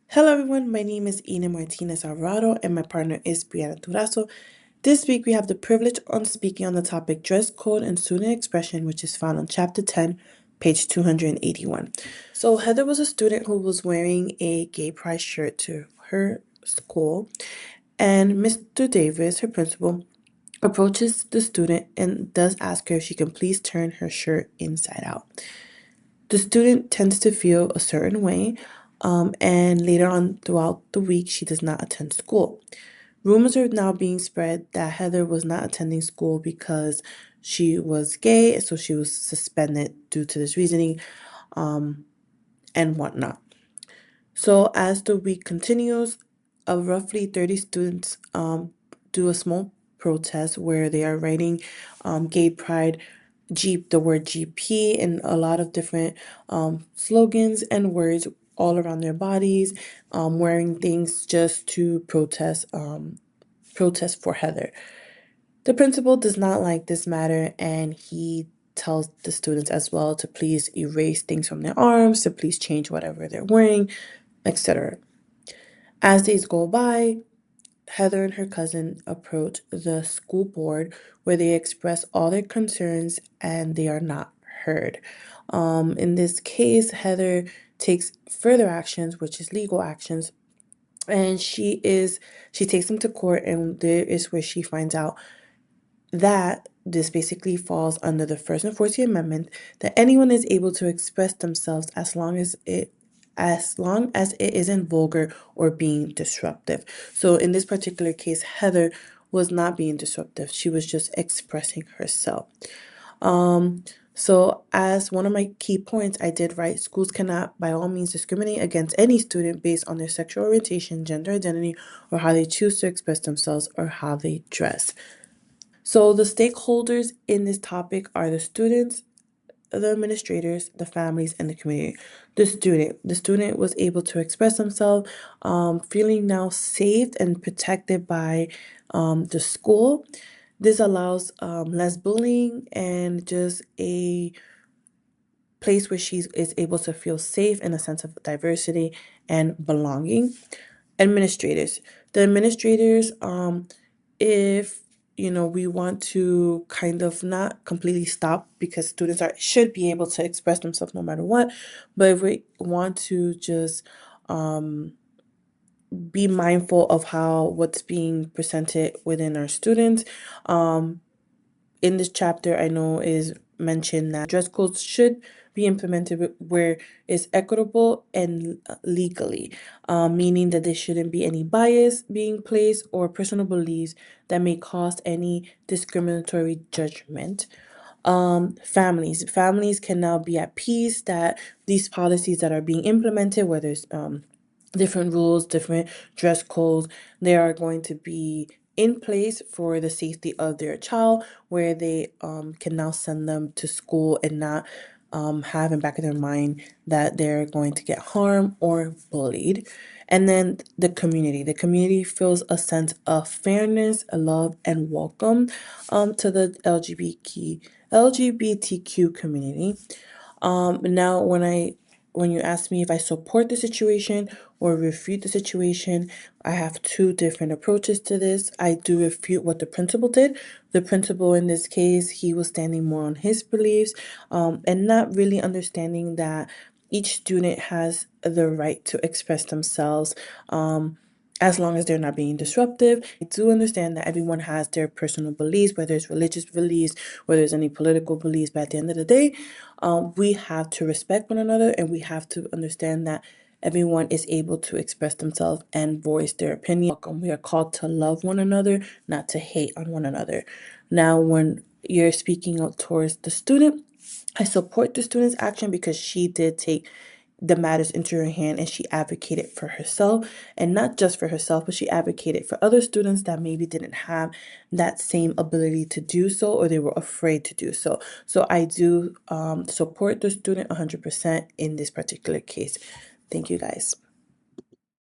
Hello everyone, my name is Ina Martinez Alvarado and my partner is Brianna Durazo. This week we have the privilege on speaking on the topic dress code and student expression, which is found on chapter 10, page 281. So Heather was a student who was wearing a gay pride shirt to her school, and Mr. Davis, her principal, approaches the student and does ask her if she can please turn her shirt inside out. The student tends to feel a certain way, and later on throughout the week, she does not attend school. Rumors are now being spread that Heather was not attending school because she was gay, so she was suspended due to this reasoning, and whatnot. So as the week continues, roughly 30 students do a small protest where they are writing gay pride the word GP and a lot of different slogans and words all around their bodies, wearing things just to protest for Heather. The principal does not like this matter, and he tells the students as well to please erase things from their arms, to please change whatever they're wearing, etc. As days go by, Heather and her cousin approach the school board where they express all their concerns and they are not heard. In this case, Heather takes further actions, which is legal actions, and she takes them to court, and there is where she finds out that this basically falls under the First and 14th Amendment, that anyone is able to express themselves as long as it isn't vulgar or being disruptive. So in this particular case, Heather was not being disruptive. She was just expressing herself. So as one of my key points, I did write schools cannot by all means discriminate against any student based on their sexual orientation, gender identity, or how they choose to express themselves or how they dress. So the stakeholders in this topic are the students, the administrators, the families, and the community. The student was able to express themselves, feeling now safe and protected by the school. This allows less bullying and just a place where she is able to feel safe in a sense of diversity and belonging. Administrators. The administrators, if we want to kind of not completely stop, because students should be able to express themselves no matter what, but if we want to just be mindful of how what's being presented within our students, in this chapter, I know is mentioned that dress codes should be implemented where it's equitable and legally, meaning that there shouldn't be any bias being placed or personal beliefs that may cause any discriminatory judgment. Families can now be at peace that these policies that are being implemented, whether it's different rules, different dress codes, they are going to be in place for the safety of their child, where they can now send them to school and not have in back of their mind that they're going to get harmed or bullied. And then the community feels a sense of fairness, love, and welcome to the LGBTQ community. Now, when you ask me if I support the situation or refute the situation, I have two different approaches to this. I do refute what the principal did. The principal in this case, he was standing more on his beliefs, and not really understanding that each student has the right to express themselves. As long as they're not being disruptive. I do understand that everyone has their personal beliefs, whether it's religious beliefs, whether it's any political beliefs, but at the end of the day, we have to respect one another, and we have to understand that everyone is able to express themselves and voice their opinion. Welcome. We are called to love one another, not to hate on one another. Now, when you're speaking out towards the student, I support the student's action because she did take the matters into her hand and she advocated for herself, and not just for herself, but she advocated for other students that maybe didn't have that same ability to do so, or they were afraid to do so. So I do support the student 100% in this particular case. Thank you guys.